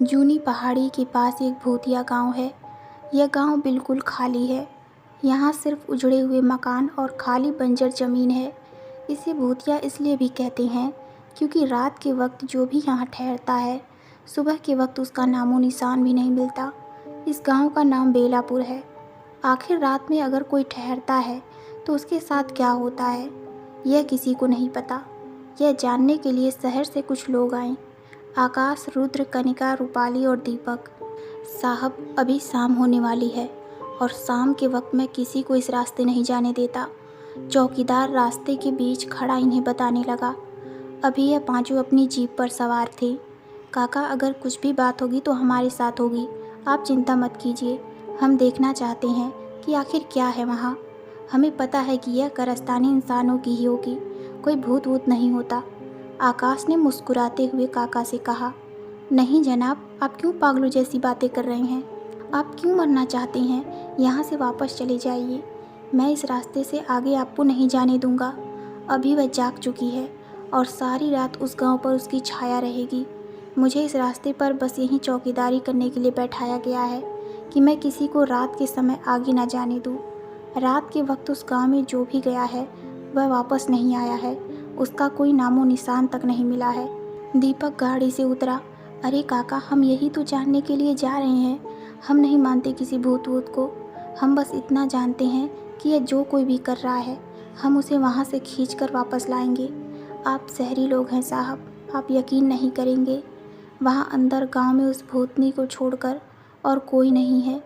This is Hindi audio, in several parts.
जूनी पहाड़ी के पास एक भूतिया गांव है। यह गांव बिल्कुल खाली है। यहाँ सिर्फ उजड़े हुए मकान और खाली बंजर ज़मीन है। इसे भूतिया इसलिए भी कहते हैं क्योंकि रात के वक्त जो भी यहाँ ठहरता है, सुबह के वक्त उसका नामो निशान भी नहीं मिलता। इस गांव का नाम बेलापुर है। आखिर रात में अगर कोई ठहरता है तो उसके साथ क्या होता है, यह किसी को नहीं पता। यह जानने के लिए शहर से कुछ लोग आए। आकाश, रुद्र, कनिका, रूपाली और दीपक। साहब, अभी शाम होने वाली है और शाम के वक्त मैं किसी को इस रास्ते नहीं जाने देता। चौकीदार रास्ते के बीच खड़ा इन्हें बताने लगा। अभी यह पांचों अपनी जीप पर सवार थे। काका, अगर कुछ भी बात होगी तो हमारे साथ होगी, आप चिंता मत कीजिए। हम देखना चाहते हैं कि आखिर क्या है वहाँ। हमें पता है कि यह कारस्तानी इंसानों की ही होगी, कोई भूत वूत नहीं होता। आकाश ने मुस्कुराते हुए काका से कहा। नहीं जनाब, आप क्यों पागलों जैसी बातें कर रहे हैं? आप क्यों मरना चाहते हैं? यहाँ से वापस चले जाइए। मैं इस रास्ते से आगे आपको नहीं जाने दूँगा। अभी वह जाग चुकी है और सारी रात उस गांव पर उसकी छाया रहेगी। मुझे इस रास्ते पर बस यहीं चौकीदारी करने के लिए बैठाया गया है कि मैं किसी को रात के समय आगे ना जाने दूँ। रात के वक्त उस गांव में जो भी गया है वह वापस नहीं आया है। उसका कोई नामो निशान तक नहीं मिला है। दीपक गाड़ी से उतरा। अरे काका, हम यही तो जानने के लिए जा रहे हैं। हम नहीं मानते किसी भूत वूत को। हम बस इतना जानते हैं कि यह जो कोई भी कर रहा है, हम उसे वहाँ से खींच कर वापस लाएंगे। आप शहरी लोग हैं साहब, आप यकीन नहीं करेंगे। वहाँ अंदर गांव में उस भूतनी को छोड़कर और कोई नहीं है।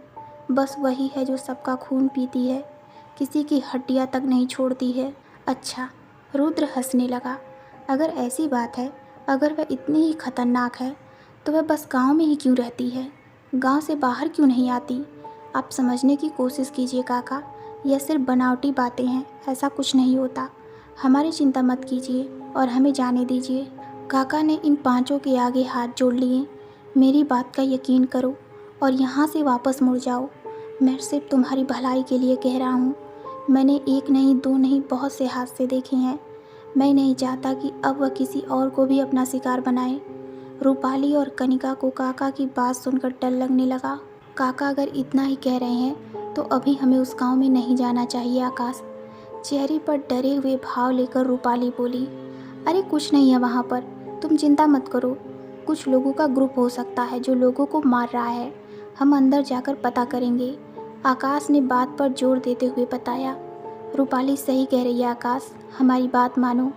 बस वही है जो सबका खून पीती है, किसी की हड्डियाँ तक नहीं छोड़ती है। अच्छा, रुद्र हंसने लगा। अगर ऐसी बात है, अगर वह इतनी ही खतरनाक है तो वह बस गांव में ही क्यों रहती है? गांव से बाहर क्यों नहीं आती? आप समझने की कोशिश कीजिए काका, यह सिर्फ बनावटी बातें हैं, ऐसा कुछ नहीं होता। हमारी चिंता मत कीजिए और हमें जाने दीजिए। काका ने इन पांचों के आगे हाथ जोड़ लिए। मेरी बात का यकीन करो और यहाँ से वापस मुड़ जाओ। मैं सिर्फ तुम्हारी भलाई के लिए कह रहा हूँ। मैंने एक नहीं, दो नहीं, बहुत से हादसे देखे हैं। मैं नहीं चाहता कि अब वह किसी और को भी अपना शिकार बनाए। रूपाली और कनिका को काका की बात सुनकर डर लगने लगा। काका अगर इतना ही कह रहे हैं तो अभी हमें उस गांव में नहीं जाना चाहिए आकाश। चेहरे पर डरे हुए भाव लेकर रूपाली बोली। अरे कुछ नहीं है वहाँ पर, तुम चिंता मत करो। कुछ लोगों का ग्रुप हो सकता है जो लोगों को मार रहा है। हम अंदर जाकर पता करेंगे, आकाश ने बात पर जोर देते हुए बताया। रूपाली सही कह रही है आकाश, हमारी बात मानो,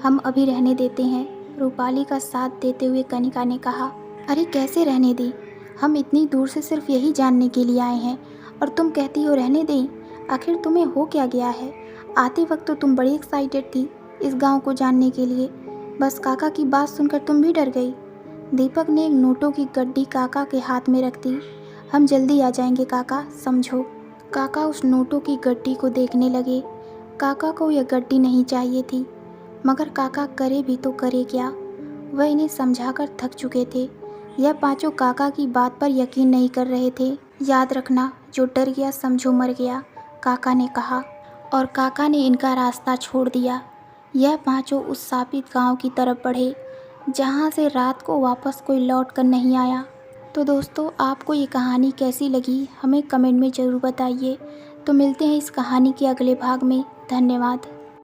हम अभी रहने देते हैं। रूपाली का साथ देते हुए कनिका ने कहा। अरे कैसे रहने दें? हम इतनी दूर से सिर्फ यही जानने के लिए आए हैं और तुम कहती हो रहने दें? आखिर तुम्हें हो क्या गया है? आते वक्त तो तुम बड़ी एक्साइटेड थी इस गांव को जानने के लिए, बस काका की बात सुनकर तुम भी डर गई। दीपक ने एक नोटों की गड्डी काका के हाथ में रख दी। हम जल्दी आ जाएंगे काका, समझो। काका उस नोटों की गड्डी को देखने लगे। काका को यह गड्डी नहीं चाहिए थी, मगर काका करे भी तो करे क्या? वह इन्हें समझाकर थक चुके थे। यह पांचों काका की बात पर यकीन नहीं कर रहे थे। याद रखना, जो डर गया समझो मर गया, काका ने कहा। और काका ने इनका रास्ता छोड़ दिया। यह पांचों उस शापित गांव की तरफ बढ़े जहां से रात को वापस कोई लौट कर नहीं आया। तो दोस्तों, आपको ये कहानी कैसी लगी हमें कमेंट में ज़रूर बताइए। तो मिलते हैं इस कहानी के अगले भाग में। धन्यवाद।